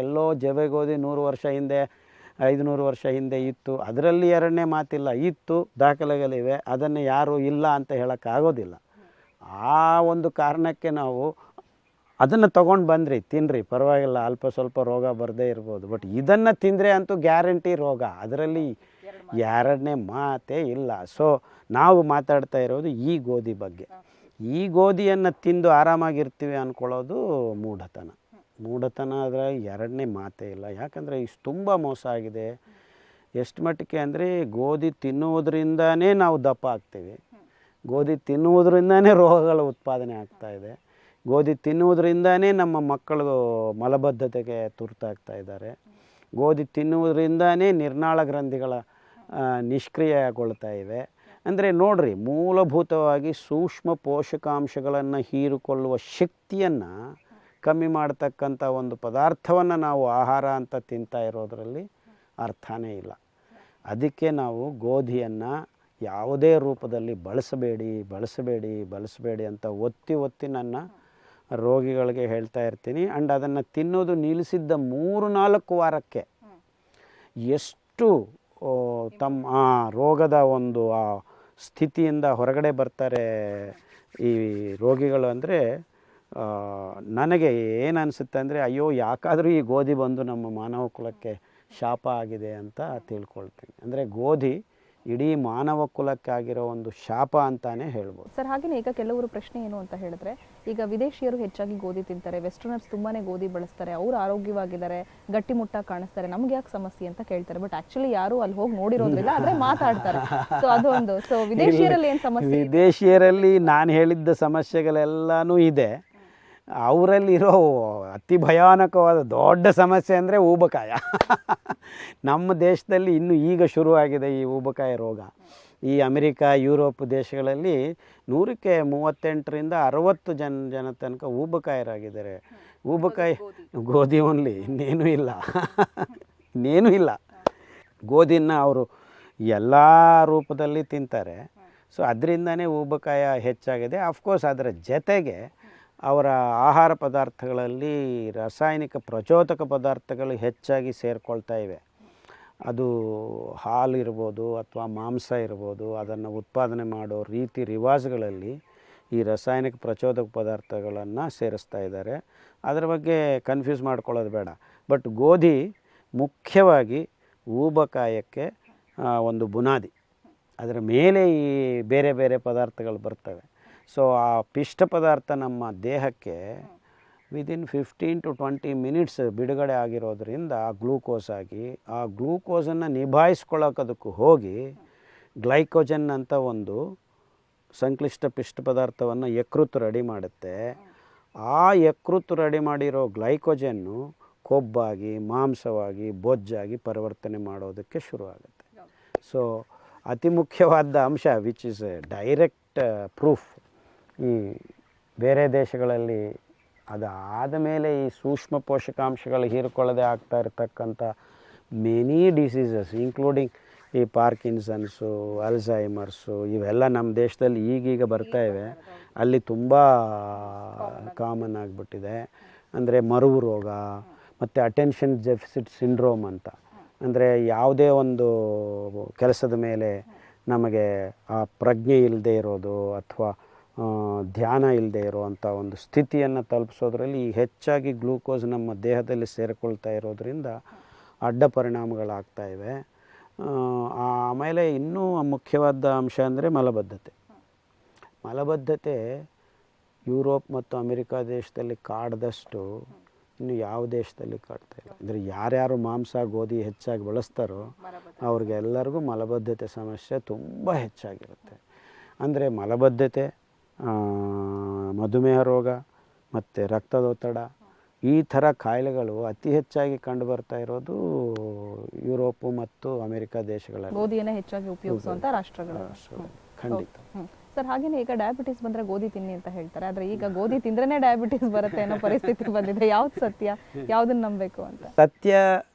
ಎಲ್ಲೋ ಜವೆ ಗೋಧಿ 100 ವರ್ಷ ಹಿಂದೆ 500 ವರ್ಷ ಹಿಂದೆ ಇತ್ತು, ಅದರಲ್ಲಿ ಎರಡನೇ ಮಾತಿಲ್ಲ, ಇತ್ತು, ದಾಖಲೆಗಳಿವೆ, ಅದನ್ನು ಯಾರು ಇಲ್ಲ ಅಂತ ಹೇಳೋಕ್ಕಾಗೋದಿಲ್ಲ. ಆ ಒಂದು ಕಾರಣಕ್ಕೆ ನಾವು ಅದನ್ನು ತೊಗೊಂಡು ಬಂದ್ರಿ, ತಿನ್ನಿರಿ, ಪರವಾಗಿಲ್ಲ, ಅಲ್ಪ ಸ್ವಲ್ಪ ರೋಗ ಬರದೇ ಇರ್ಬೋದು. ಬಟ್ ಇದನ್ನು ತಿಂದರೆ ಅಂತೂ ಗ್ಯಾರಂಟಿ ರೋಗ, ಅದರಲ್ಲಿ ಎರಡನೇ ಮಾತೇ ಇಲ್ಲ. ಸೊ ನಾವು ಮಾತಾಡ್ತಾ ಇರೋದು ಈ ಗೋಧಿ ಬಗ್ಗೆ. ಈ ಗೋಧಿಯನ್ನು ತಿಂದು ಆರಾಮಾಗಿರ್ತೀವಿ ಅಂದ್ಕೊಳ್ಳೋದು ಮೂಢತನ, ಅದರ ಎರಡನೇ ಮಾತೇ ಇಲ್ಲ. ಯಾಕಂದರೆ ಇಷ್ಟು ತುಂಬ ಮೋಸ ಆಗಿದೆ. ಎಷ್ಟು ಮಟ್ಟಿಗೆ ಅಂದರೆ ಗೋಧಿ ತಿನ್ನುವುದರಿಂದನೇ ನಾವು ದಪ್ಪ ಆಗ್ತೀವಿ, ಗೋಧಿ ತಿನ್ನುವುದರಿಂದನೇ ರೋಗಗಳ ಉತ್ಪಾದನೆ ಆಗ್ತಾಯಿದೆ, ಗೋಧಿ ತಿನ್ನುವುದರಿಂದನೇ ನಮ್ಮ ಮಕ್ಕಳು ಮಲಬದ್ಧತೆಗೆ ತುರ್ತಾಗ್ತಾ ಇದ್ದಾರೆ, ಗೋಧಿ ತಿನ್ನುವುದರಿಂದನೇ ನಿರ್ನಾಳ ಗ್ರಂಥಿಗಳ ನಿಷ್ಕ್ರಿಯಗೊಳ್ತಾ ಇವೆ. ಅಂದರೆ ನೋಡ್ರಿ, ಮೂಲಭೂತವಾಗಿ ಸೂಕ್ಷ್ಮ ಪೋಷಕಾಂಶಗಳನ್ನು ಹೀರಿಕೊಳ್ಳುವ ಶಕ್ತಿಯನ್ನು ಕಮ್ಮಿ ಮಾಡ್ತಕ್ಕಂಥ ಒಂದು ಪದಾರ್ಥವನ್ನು ನಾವು ಆಹಾರ ಅಂತ ತಿಂತಾ ಇರೋದರಲ್ಲಿ ಅರ್ಥನೇ ಇಲ್ಲ. ಅದಕ್ಕೆ ನಾವು ಗೋಧಿಯನ್ನು ಯಾವುದೇ ರೂಪದಲ್ಲಿ ಬಳಸಬೇಡಿ ಅಂತ ಒತ್ತಿ ನನ್ನ ರೋಗಿಗಳಿಗೆ ಹೇಳ್ತಾ ಇರ್ತೀನಿ. ಆ್ಯಂಡ್ ಅದನ್ನು ತಿನ್ನೋದು ನಿಲ್ಲಿಸಿದ್ದ 3-4 ವಾರಕ್ಕೆ ಎಷ್ಟು ತಮ್ಮ ರೋಗದ ಒಂದು ಸ್ಥಿತಿಯಿಂದ ಹೊರಗಡೆ ಬರ್ತಾರೆ ಈ ರೋಗಿಗಳು. ಅಂದರೆ ನನಗೆ ಏನು ಅನಿಸುತ್ತೆ ಅಂದರೆ, ಅಯ್ಯೋ ಯಾಕಾದರೂ ಈ ಗೋಧಿ ಬಂದು ನಮ್ಮ ಮಾನವ ಕುಲಕ್ಕೆ ಶಾಪ ಆಗಿದೆ ಅಂತ ತಿಳ್ಕೊಳ್ತೀನಿ. ಅಂದರೆ ಗೋಧಿ ಇಡೀ ಮಾನವ ಕುಲಕ್ಕಾಗಿರೋ ಒಂದು ಶಾಪ ಅಂತಾನೆ ಹೇಳ್ಬೋದು ಸರ್. ಹಾಗೆಯೇ ಈಗ ಕೆಲವರು ಪ್ರಶ್ನೆ ಏನು ಅಂತ ಹೇಳಿದ್ರೆ, ಈಗ ವಿದೇಶಿಯರು ಹೆಚ್ಚಾಗಿ ಗೋಧಿ ತಿಂತಾರೆ, ವೆಸ್ಟರ್ನರ್ಸ್ ತುಂಬಾನೇ ಗೋಧಿ ಬಳಸ್ತಾರೆ, ಅವರು ಆರೋಗ್ಯವಾಗಿದ್ದಾರೆ, ಗಟ್ಟಿಮುಟ್ಟಾಗಿ ಕಾಣಿಸ್ತಾರೆ, ನಮ್ಗೆ ಯಾಕೆ ಸಮಸ್ಯೆ ಅಂತ ಕೇಳ್ತಾರೆ. ಬಟ್ ಆಕ್ಚುಲಿ ಯಾರು ಅಲ್ಲಿ ಹೋಗಿ ನೋಡಿರೋದ್ರಿಲ್ಲ, ಆದ್ರೆ ಮಾತಾಡ್ತಾರೆ. ಸೊ ಅದು ಒಂದು. ಸೊ ವಿದೇಶಿಯರಲ್ಲಿ ಏನು ಸಮಸ್ಯೆ? ವಿದೇಶಿಯರಲ್ಲಿ ನಾನು ಹೇಳಿದ್ದ ಸಮಸ್ಯೆಗಳೆಲ್ಲಾನು ಇದೆ. ಅವರಲ್ಲಿರೋ ಅತಿ ಭಯಾನಕವಾದ ದೊಡ್ಡ ಸಮಸ್ಯೆ ಅಂದರೆ ಊಬಕಾಯ. ನಮ್ಮ ದೇಶದಲ್ಲಿ ಇನ್ನೂ ಈಗ ಶುರುವಾಗಿದೆ ಈ ಊಬಕಾಯ ರೋಗ. ಈ ಅಮೆರಿಕ, ಯುರೋಪ್ ದೇಶಗಳಲ್ಲಿ 100ಕ್ಕೆ 38ರಿಂದ 60 ಜನ ತನಕ ಊಬಕಾಯರಾಗಿದ್ದಾರೆ. ಊಬಕಾಯ ಗೋಧಿ ಓನ್ಲಿ, ಇನ್ನೇನೂ ಇಲ್ಲ. ಗೋಧಿನ ಅವರು ಎಲ್ಲ ರೂಪದಲ್ಲಿ ತಿಂತಾರೆ. ಸೊ ಅದರಿಂದನೇ ಊಬಕಾಯ ಹೆಚ್ಚಾಗಿದೆ. ಅಫ್ಕೋರ್ಸ್ ಅದರ ಜೊತೆಗೆ ಅವರ ಆಹಾರ ಪದಾರ್ಥಗಳಲ್ಲಿ ರಾಸಾಯನಿಕ ಪ್ರಚೋದಕ ಪದಾರ್ಥಗಳು ಹೆಚ್ಚಾಗಿ ಸೇರಿಕೊಳ್ತಾ ಇವೆ. ಅದು ಹಾಲು ಇರ್ಬೋದು ಅಥವಾ ಮಾಂಸ ಇರ್ಬೋದು, ಅದನ್ನು ಉತ್ಪಾದನೆ ಮಾಡೋ ರೀತಿ ರಿವಾಜುಗಳಲ್ಲಿ ಈ ರಾಸಾಯನಿಕ ಪ್ರಚೋದಕ ಪದಾರ್ಥಗಳನ್ನು ಸೇರಿಸ್ತಾ ಇದ್ದಾರೆ. ಅದರ ಬಗ್ಗೆ ಕನ್ಫ್ಯೂಸ್ ಮಾಡ್ಕೊಳ್ಳೋದು ಬೇಡ. ಬಟ್ ಗೋಧಿ ಮುಖ್ಯವಾಗಿ ಊಬಕಾಯಕ್ಕೆ ಒಂದು ಬುನಾದಿ. ಅದರ ಮೇಲೆ ಈ ಬೇರೆ ಬೇರೆ ಪದಾರ್ಥಗಳು ಬರ್ತವೆ. ಸೊ ಆ ಪಿಷ್ಟ ಪದಾರ್ಥ ನಮ್ಮ ದೇಹಕ್ಕೆ ವಿದಿನ್ 15 to 20 ಮಿನಿಟ್ಸ್ ಬಿಡುಗಡೆ ಆಗಿರೋದ್ರಿಂದ ಗ್ಲೂಕೋಸ್ ಆಗಿ ಆ ಗ್ಲೂಕೋಸನ್ನು ನಿಭಾಯಿಸ್ಕೊಳ್ಳೋಕೋದಕ್ಕೂ ಹೋಗಿ ಗ್ಲೈಕೋಜನ್ ಅಂತ ಒಂದು ಸಂಕ್ಲಿಷ್ಟ ಪಿಷ್ಟ ಪದಾರ್ಥವನ್ನು ಯಕೃತ್ತು ರೆಡಿ ಮಾಡುತ್ತೆ. ಆ ಯಕೃತ್ತು ರೆಡಿ ಮಾಡಿರೋ ಗ್ಲೈಕೋಜನ್ನು ಕೊಬ್ಬಾಗಿ, ಮಾಂಸವಾಗಿ, ಬೊಜ್ಜಾಗಿ ಪರಿವರ್ತನೆ ಮಾಡೋದಕ್ಕೆ ಶುರುವಾಗುತ್ತೆ. ಸೊ ಅತಿ ಮುಖ್ಯವಾದ ಅಂಶ ವಿಚ್ ಇಸ್ ಡೈರೆಕ್ಟ್ ಪ್ರೂಫ್. ಈ ಬೇರೆ ದೇಶಗಳಲ್ಲಿ ಅದಾದ ಮೇಲೆ ಈ ಸೂಕ್ಷ್ಮ ಪೋಷಕಾಂಶಗಳು ಹೀರಿಕೊಳ್ಳದೆ ಆಗ್ತಾ ಇರತಕ್ಕಂಥ ಮೆನಿ ಡಿಸೀಸಸ್ ಇನ್ಕ್ಲೂಡಿಂಗ್ ಈ ಪಾರ್ಕಿನ್ಸನ್ಸು, ಅಲ್ಝೈಮರ್ಸು ಇವೆಲ್ಲ ನಮ್ಮ ದೇಶದಲ್ಲಿ ಈಗೀಗ ಬರ್ತಾ ಇವೆ. ಅಲ್ಲಿ ತುಂಬ ಕಾಮನ್ ಆಗಿಬಿಟ್ಟಿದೆ. ಅಂದರೆ ಮರುವು ರೋಗ ಮತ್ತು ಅಟೆನ್ಷನ್ ಡೆಫಿಸಿಟ್ ಸಿಂಡ್ರೋಮ್ ಅಂತ. ಅಂದರೆ ಯಾವುದೇ ಒಂದು ಕೆಲಸದ ಮೇಲೆ ನಮಗೆ ಆ ಪ್ರಜ್ಞೆ ಇಲ್ಲದೆ ಇರೋದು ಅಥವಾ ಧ್ಯಾನ ಇಲ್ಲದೆ ಇರೋವಂಥ ಒಂದು ಸ್ಥಿತಿಯನ್ನು ತಲುಪಿಸೋದ್ರಲ್ಲಿ ಹೆಚ್ಚಾಗಿ ಗ್ಲೂಕೋಸ್ ನಮ್ಮ ದೇಹದಲ್ಲಿ ಸೇರಿಕೊಳ್ತಾ ಇರೋದರಿಂದ ಅಡ್ಡ ಪರಿಣಾಮಗಳಾಗ್ತಾ ಇವೆ. ಆಮೇಲೆ ಇನ್ನೂ ಮುಖ್ಯವಾದ ಅಂಶ ಅಂದರೆ ಮಲಬದ್ಧತೆ. ಮಲಬದ್ಧತೆ ಯುರೋಪ್ ಮತ್ತು ಅಮೆರಿಕಾ ದೇಶದಲ್ಲಿ ಕಾಡ್ದಷ್ಟು ಇನ್ನು ಯಾವ ದೇಶದಲ್ಲಿ ಕಾಡ್ತಾ ಇಲ್ಲ. ಅಂದರೆ ಯಾರ್ಯಾರು ಮಾಂಸ ಗೋಧಿ ಹೆಚ್ಚಾಗಿ ಬಳಸ್ತಾರೋ ಅವ್ರಿಗೆಲ್ಲರಿಗೂ ಮಲಬದ್ಧತೆ ಸಮಸ್ಯೆ ತುಂಬ ಹೆಚ್ಚಾಗಿರುತ್ತೆ. ಅಂದರೆ ಮಲಬದ್ಧತೆ, ಮಧುಮೇಹ ರೋಗ ಮತ್ತು ರಕ್ತದೊತ್ತಡ ಈ ಥರ ಕಾಯಿಲೆಗಳು ಅತಿ ಹೆಚ್ಚಾಗಿ ಕಂಡುಬರ್ತಾ ಇರೋದು ಯುರೋಪು ಮತ್ತು ಅಮೆರಿಕಾ ದೇಶಗಳಲ್ಲಿ. ಗೋಧಿಯನ್ನು ಹೆಚ್ಚಾಗಿ ಉಪಯೋಗಿಸುವಂಥ ರಾಷ್ಟ್ರಗಳು. ಖಂಡಿತ ಸರ್. ಹಾಗೇನೆ ಈಗ ಡಯಾಬಿಟಿಸ್ ಬಂದರೆ ಗೋಧಿ ತಿನ್ನಿ ಅಂತ ಹೇಳ್ತಾರೆ. ಆದರೆ ಈಗ ಗೋಧಿ ತಿಂದ್ರೇ ಡಯಾಬಿಟಿಸ್ ಬರುತ್ತೆ ಅನ್ನೋ ಪರಿಸ್ಥಿತಿ ಬಂದಿದೆ. ಯಾವ್ದು ಸತ್ಯ, ಯಾವುದನ್ನು ನಂಬಬೇಕು ಅಂತ? ಸತ್ಯ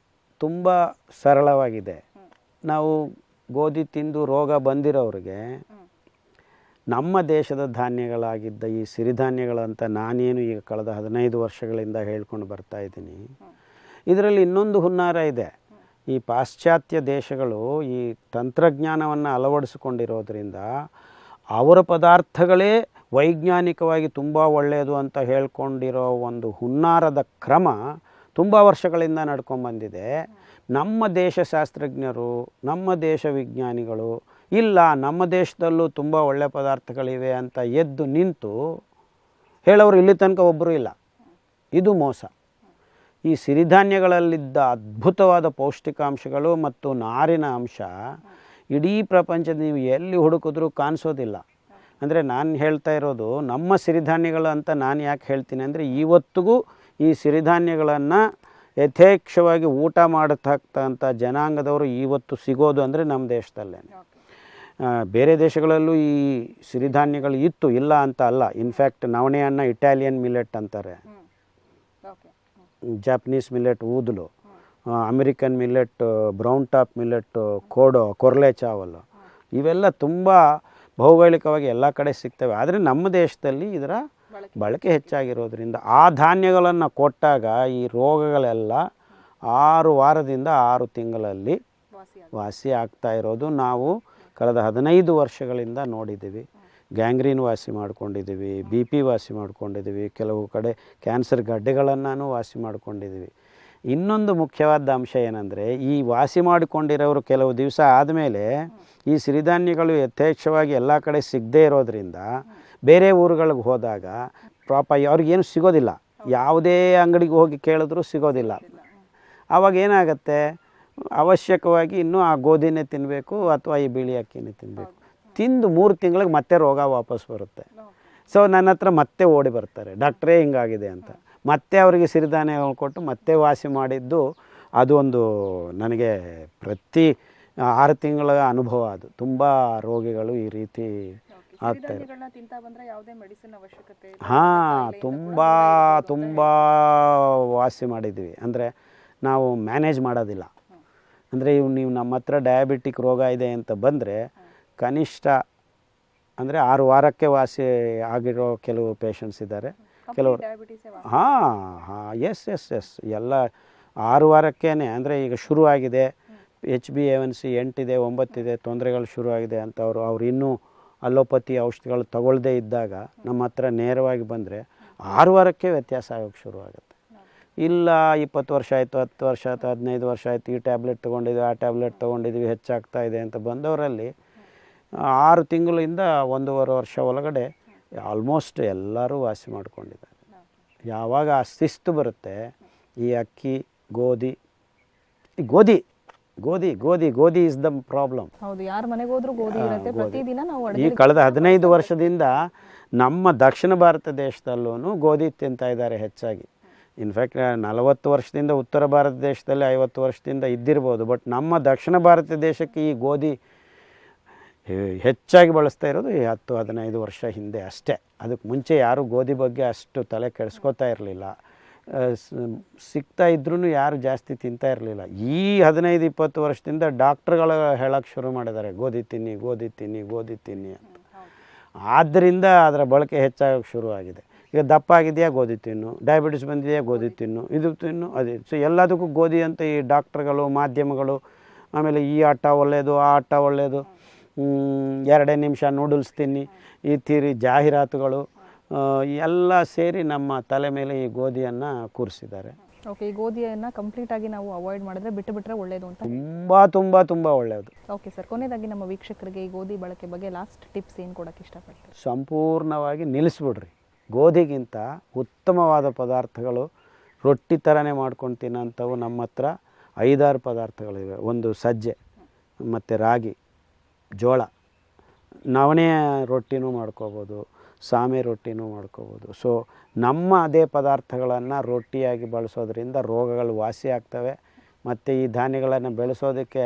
ತುಂಬ ಸರಳವಾಗಿದೆ. ನಾವು ಗೋಧಿ ತಿಂದು ರೋಗ ಬಂದಿರೋರಿಗೆ ನಮ್ಮ ದೇಶದ ಧಾನ್ಯಗಳಾಗಿದ್ದ ಈ ಸಿರಿಧಾನ್ಯಗಳಂತ ನಾನೇನು ಈಗ ಕಳೆದ 15 ವರ್ಷಗಳಿಂದ ಹೇಳ್ಕೊಂಡು ಬರ್ತಾ ಇದ್ದೀನಿ. ಇದರಲ್ಲಿ ಇನ್ನೊಂದು ಹುನ್ನಾರ ಇದೆ. ಈ ಪಾಶ್ಚಾತ್ಯ ದೇಶಗಳು ಈ ತಂತ್ರಜ್ಞಾನವನ್ನು ಅಳವಡಿಸಿಕೊಂಡಿರೋದ್ರಿಂದ ಅವರ ಪದಾರ್ಥಗಳೇ ವೈಜ್ಞಾನಿಕವಾಗಿ ತುಂಬ ಒಳ್ಳೆಯದು ಅಂತ ಹೇಳ್ಕೊಂಡಿರೋ ಒಂದು ಹುನ್ನಾರದ ಕ್ರಮ ತುಂಬ ವರ್ಷಗಳಿಂದ ನಡ್ಕೊಂಡ್ಬಂದಿದೆ. ನಮ್ಮ ದೇಶ ಶಾಸ್ತ್ರಜ್ಞರು, ನಮ್ಮ ದೇಶ ವಿಜ್ಞಾನಿಗಳು ಇಲ್ಲ ನಮ್ಮ ದೇಶದಲ್ಲೂ ತುಂಬ ಒಳ್ಳೆಯ ಪದಾರ್ಥಗಳಿವೆ ಅಂತ ಎದ್ದು ನಿಂತು ಹೇಳೋರು ಇಲ್ಲಿ ತನಕ ಒಬ್ಬರು ಇಲ್ಲ. ಇದು ಮೋಸ. ಈ ಸಿರಿಧಾನ್ಯಗಳಲ್ಲಿದ್ದ ಅದ್ಭುತವಾದ ಪೌಷ್ಟಿಕಾಂಶಗಳು ಮತ್ತು ನಾರಿನ ಅಂಶ ಇಡೀ ಪ್ರಪಂಚದ ನೀವು ಎಲ್ಲಿ ಹುಡುಕಿದ್ರೂ ಕಾಣಿಸೋದಿಲ್ಲ. ಅಂದರೆ ನಾನು ಹೇಳ್ತಾ ಇರೋದು ನಮ್ಮ ಸಿರಿಧಾನ್ಯಗಳು ಅಂತ ನಾನು ಯಾಕೆ ಹೇಳ್ತೀನಿ ಅಂದರೆ ಇವತ್ತಿಗೂ ಈ ಸಿರಿಧಾನ್ಯಗಳನ್ನು ಯಥೇಚ್ಛವಾಗಿ ಊಟ ಮಾಡತಕ್ಕಂಥ ಜನಾಂಗದವರು ಇವತ್ತು ಸಿಗೋದು ಅಂದರೆ ನಮ್ಮ ದೇಶದಲ್ಲೇ. ಬೇರೆ ದೇಶಗಳಲ್ಲೂ ಈ ಸಿರಿಧಾನ್ಯಗಳು ಇತ್ತು, ಇಲ್ಲ ಅಂತ ಅಲ್ಲ. ಇನ್ಫ್ಯಾಕ್ಟ್ ನವಣೆಯನ್ನು ಇಟಾಲಿಯನ್ ಮಿಲೆಟ್ ಅಂತಾರೆ, ಜಾಪನೀಸ್ ಮಿಲೆಟ್ ಊದಲು, American millet brown top millet ಕೊರ್ಲೆ ಚಾವಲ್, ಇವೆಲ್ಲ ತುಂಬ ಭೌಗೋಳಿಕವಾಗಿ ಎಲ್ಲ ಕಡೆ ಸಿಗ್ತವೆ. ಆದರೆ ನಮ್ಮ ದೇಶದಲ್ಲಿ ಇದರ ಬಳಕೆ ಹೆಚ್ಚಾಗಿರೋದ್ರಿಂದ ಆ ಧಾನ್ಯಗಳನ್ನು ಕೊಟ್ಟಾಗ ಈ ರೋಗಗಳೆಲ್ಲ 6 ವಾರದಿಂದ 6 ತಿಂಗಳಲ್ಲಿ ವಾಸಿ ಆಗ್ತಾ ಇರೋದು ನಾವು ಕಳೆದ 15 ವರ್ಷಗಳಿಂದ ನೋಡಿದ್ದೀವಿ. ಗ್ಯಾಂಗ್ರೀನ್ ವಾಸಿ ಮಾಡ್ಕೊಂಡಿದ್ದೀವಿ, BP ವಾಸಿ ಮಾಡ್ಕೊಂಡಿದ್ದೀವಿ, ಕೆಲವು ಕಡೆ ಕ್ಯಾನ್ಸರ್ ಗಡ್ಡೆಗಳನ್ನು ವಾಸಿ ಮಾಡ್ಕೊಂಡಿದ್ದೀವಿ. ಇನ್ನೊಂದು ಮುಖ್ಯವಾದ ಅಂಶ ಏನಂದರೆ ಈ ವಾಸಿ ಮಾಡಿಕೊಂಡಿರೋರು ಕೆಲವು ದಿವಸ ಆದಮೇಲೆ ಈ ಸಿರಿಧಾನ್ಯಗಳು ಯಥೇಚ್ಛವಾಗಿ ಎಲ್ಲ ಕಡೆ ಸಿಗದೇ ಇರೋದ್ರಿಂದ ಬೇರೆ ಊರುಗಳಿಗೆ ಹೋದಾಗ ಅವ್ರಿಗೇನು ಸಿಗೋದಿಲ್ಲ. ಯಾವುದೇ ಅಂಗಡಿಗೆ ಹೋಗಿ ಕೇಳಿದ್ರೂ ಸಿಗೋದಿಲ್ಲ. ಆವಾಗ ಏನಾಗುತ್ತೆ, ಅವಶ್ಯಕವಾಗಿ ಇನ್ನೂ ಆ ಗೋಧಿನೇ ತಿನ್ನಬೇಕು ಅಥವಾ ಈ ಬಿಳಿ ಅಕ್ಕಿನೇ ತಿನ್ನಬೇಕು. ತಿಂದು 3 ತಿಂಗಳಿಗೆ ಮತ್ತೆ ರೋಗ ವಾಪಸ್ ಬರುತ್ತೆ. ಸೊ ನನ್ನ ಹತ್ರ ಮತ್ತೆ ಓಡಿ ಬರ್ತಾರೆ, ಡಾಕ್ಟ್ರೇ ಹಿಂಗಾಗಿದೆ ಅಂತ. ಮತ್ತೆ ಅವರಿಗೆ ಸಿರಿಧಾನ್ಯಗಳು ಕೊಟ್ಟು ಮತ್ತೆ ವಾಸಿ ಮಾಡಿದ್ದು ಅದು ಒಂದು ನನಗೆ ಪ್ರತಿ 6 ತಿಂಗಳ ಅನುಭವ. ಅದು ತುಂಬ ರೋಗಿಗಳು ಈ ರೀತಿ ಆಗ್ತಾರೆ. ಹಾಂ, ತುಂಬ ವಾಸಿ ಮಾಡಿದ್ವಿ. ಅಂದರೆ ನಾವು ಮ್ಯಾನೇಜ್ ಮಾಡೋದಿಲ್ಲ. ಅಂದರೆ ನೀವು ನಮ್ಮ ಹತ್ರ ಡಯಾಬಿಟಿಕ್ ರೋಗ ಇದೆ ಅಂತ ಬಂದರೆ ಕನಿಷ್ಠ ಅಂದರೆ 6 ವಾರಕ್ಕೆ ವಾಸಿ ಆಗಿರೋ ಕೆಲವು ಪೇಷಂಟ್ಸ್ ಇದ್ದಾರೆ. ಕೆಲವರು ಎಸ್ ಎಲ್ಲ 6 ವಾರಕ್ಕೇ. ಅಂದರೆ ಈಗ ಶುರುವಾಗಿದೆ HbA1c 8 ಇದೆ 9 ಇದೆ ತೊಂದರೆಗಳು ಶುರುವಾಗಿದೆ ಅಂತವ್ರು ಇನ್ನೂ ಅಲೋಪತಿ ಔಷಧಿಗಳು ತಗೊಳ್ಳದೇ ಇದ್ದಾಗ ನಮ್ಮ ಹತ್ರ ನೇರವಾಗಿ ಬಂದರೆ 6 ವಾರಕ್ಕೆ ವ್ಯತ್ಯಾಸ ಆಗೋಕ್ಕೆ ಶುರುವಾಗುತ್ತೆ. ಇಲ್ಲ 20 ವರ್ಷ ಆಯಿತು, 10 ವರ್ಷ ಆಯಿತು, 15 ವರ್ಷ ಆಯಿತು, ಈ ಟ್ಯಾಬ್ಲೆಟ್ ತೊಗೊಂಡಿದ್ವಿ, ಆ ಟ್ಯಾಬ್ಲೆಟ್ ತೊಗೊಂಡಿದ್ವಿ, ಹೆಚ್ಚಾಗ್ತಾ ಇದೆ ಅಂತ ಬಂದವರಲ್ಲಿ 6 ತಿಂಗಳಿಂದ 1.5 ವರ್ಷ ಒಳಗಡೆ ಆಲ್ಮೋಸ್ಟ್ ಎಲ್ಲರೂ ವಾಸಿ ಮಾಡ್ಕೊಂಡಿದ್ದಾರೆ. ಯಾವಾಗ ಆ ಶಿಸ್ತು ಬರುತ್ತೆ, ಈ ಅಕ್ಕಿ, ಗೋಧಿ ಇಸ್ ದ ಪ್ರಾಬ್ಲಮ್. ಹೌದು, ಯಾರ ಮನೆಗೆ ಹೋದ್ರೂ ಗೋಧಿ ಇರುತ್ತೆ. ಪ್ರತಿದಿನ ನಾವು ಈ ಕಳೆದ 15 ವರ್ಷದಿಂದ ನಮ್ಮ ದಕ್ಷಿಣ ಭಾರತ ದೇಶದಲ್ಲೂ ಗೋಧಿ ತಿಂತಾ ಇದ್ದಾರೆ ಹೆಚ್ಚಾಗಿ. ಇನ್ಫ್ಯಾಕ್ಟ್ 40 ವರ್ಷದಿಂದ ಉತ್ತರ ಭಾರತ ದೇಶದಲ್ಲಿ 50 ವರ್ಷದಿಂದ ಇದ್ದಿರ್ಬೋದು. ಬಟ್ ನಮ್ಮ ದಕ್ಷಿಣ ಭಾರತ ದೇಶಕ್ಕೆ ಈ ಗೋಧಿ ಹೆಚ್ಚಾಗಿ ಬಳಸ್ತಾ ಇರೋದು ಈ 10-15 ವರ್ಷ ಹಿಂದೆ ಅಷ್ಟೇ. ಅದಕ್ಕೆ ಮುಂಚೆ ಯಾರೂ ಗೋಧಿ ಬಗ್ಗೆ ಅಷ್ಟು ತಲೆ ಕೆಡಿಸ್ಕೋತಾ ಇರಲಿಲ್ಲ. ಸಿಗ್ತಾ ಇದ್ರೂ ಯಾರು ಜಾಸ್ತಿ ತಿಂತಾ ಇರಲಿಲ್ಲ. ಈ 15-20 ವರ್ಷದಿಂದ ಡಾಕ್ಟ್ರುಗಳು ಹೇಳೋಕ್ಕೆ ಶುರು ಮಾಡಿದ್ದಾರೆ, ಗೋಧಿ ತಿನ್ನಿ ಅಂತ. ಆದ್ದರಿಂದ ಅದರ ಬಳಕೆ ಹೆಚ್ಚಾಗೋಕ್ಕೆ ಶುರುವಾಗಿದೆ. ಈಗ ದಪ್ಪ ಆಗಿದೆಯಾ ಗೋಧಿ ತಿನ್ನು, ಡಯಾಬಿಟಿಸ್ ಬಂದಿದೆಯಾ ಗೋಧಿ ತಿನ್ನು, ಇದು ತಿನ್ನು, ಅದೇ. ಸೊ ಎಲ್ಲದಕ್ಕೂ ಗೋಧಿ ಅಂತ ಈ ಡಾಕ್ಟ್ರುಗಳು, ಮಾಧ್ಯಮಗಳು, ಆಮೇಲೆ ಈ ಆಟ ಒಳ್ಳೆಯದು, ಆ ಆಟ ಒಳ್ಳೆಯದು, 2 ನಿಮಿಷ ನೂಡಲ್ಸ್ ತಿನ್ನಿ, ಈ ಜಾಹೀರಾತುಗಳು ಎಲ್ಲ ಸೇರಿ ನಮ್ಮ ತಲೆ ಮೇಲೆ ಈ ಗೋಧಿಯನ್ನು ಕೂರಿಸಿದ್ದಾರೆ. ಓಕೆ, ಈ ಗೋಧಿಯನ್ನು ಕಂಪ್ಲೀಟ್ ಆಗಿ ನಾವು ಅವಾಯ್ಡ್ ಮಾಡಿದ್ರೆ ಬಿಟ್ಟರೆ ಒಳ್ಳೆಯದು ಅಂತ. ತುಂಬ ಒಳ್ಳೆಯದು. ಓಕೆ ಸರ್, ಕೊನೆಯದಾಗಿ ನಮ್ಮ ವೀಕ್ಷಕರಿಗೆ ಈ ಗೋಧಿ ಬಳಕೆ ಬಗ್ಗೆ ಲಾಸ್ಟ್ ಟಿಪ್ಸ್ ಏನು ಕೊಡೋಕ್ಕೆ ಇಷ್ಟಪಡ್ತೀವಿ? ಸಂಪೂರ್ಣವಾಗಿ ನಿಲ್ಲಿಸ್ಬಿಡ್ರಿ. ಗೋಧಿಗಿಂತ ಉತ್ತಮವಾದ ಪದಾರ್ಥಗಳು ರೊಟ್ಟಿ ಥರನೇ ಮಾಡ್ಕೊಂಡು ತಿನ್ನೋಂಥವು ನಮ್ಮ ಹತ್ರ 5-6 ಪದಾರ್ಥಗಳಿವೆ. ಒಂದು ಸಜ್ಜೆ, ಮತ್ತು ರಾಗಿ, ಜೋಳ, ನವಣೆ ರೊಟ್ಟಿನೂ ಮಾಡ್ಕೋಬೋದು, ಸಾಮೆ ರೊಟ್ಟಿನೂ ಮಾಡ್ಕೋಬೋದು. ಸೊ ನಮ್ಮ ಅದೇ ಪದಾರ್ಥಗಳನ್ನು ರೊಟ್ಟಿಯಾಗಿ ಬಳಸೋದ್ರಿಂದ ರೋಗಗಳು ವಾಸಿ ಆಗ್ತವೆ. ಮತ್ತು ಈ ಧಾನ್ಯಗಳನ್ನು ಬೆಳೆಸೋದಕ್ಕೆ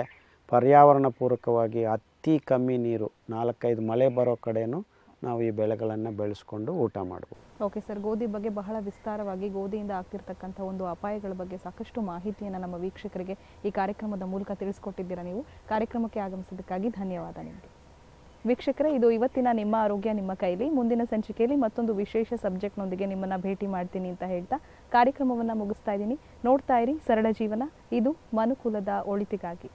ಪರ್ಯಾವರಣ ಪೂರಕವಾಗಿ ಅತಿ ಕಮ್ಮಿ ನೀರು, 4-5 ಮಳೆ ಬರೋ ಕಡೆಯೂ ನಾವು ಈ ಬೆಳೆಗಳನ್ನು ಬೆಳೆಸ್ಕೊಂಡು ಊಟ ಮಾಡ್ಬೋದು. ಓಕೆ ಸರ್, ಗೋಧಿ ಬಗ್ಗೆ ಬಹಳ ವಿಸ್ತಾರವಾಗಿ, ಗೋಧಿಯಿಂದ ಆಗ್ತಿರ್ತಕ್ಕಂಥ ಒಂದು ಅಪಾಯಗಳ ಬಗ್ಗೆ ಸಾಕಷ್ಟು ಮಾಹಿತಿಯನ್ನು ನಮ್ಮ ವೀಕ್ಷಕರಿಗೆ ಈ ಕಾರ್ಯಕ್ರಮದ ಮೂಲಕ ತಿಳಿಸ್ಕೊಟ್ಟಿದ್ದೀರಾ. ನೀವು ಕಾರ್ಯಕ್ರಮಕ್ಕೆ ಆಗಮಿಸಿದ್ದಕ್ಕಾಗಿ ಧನ್ಯವಾದ ನಿಮಗೆ. ವೀಕ್ಷಕರೇ, ಇದು ಇವತ್ತಿನ ನಿಮ್ಮ ಆರೋಗ್ಯ ನಿಮ್ಮ ಕೈಲಿ. ಮುಂದಿನ ಸಂಚಿಕೆಯಲ್ಲಿ ಮತ್ತೊಂದು ವಿಶೇಷ ಸಬ್ಜೆಕ್ಟ್ನೊಂದಿಗೆ ನಿಮ್ಮನ್ನು ಭೇಟಿ ಮಾಡ್ತೀನಿ ಅಂತ ಹೇಳ್ತಾ ಕಾರ್ಯಕ್ರಮವನ್ನು ಮುಗಿಸ್ತಾ ಇದ್ದೀನಿ. ನೋಡ್ತಾ ಇರಿ ಸರಳ ಜೀವನ, ಇದು ಮನುಕುಲದ ಒಳಿತಿಗಾಗಿ.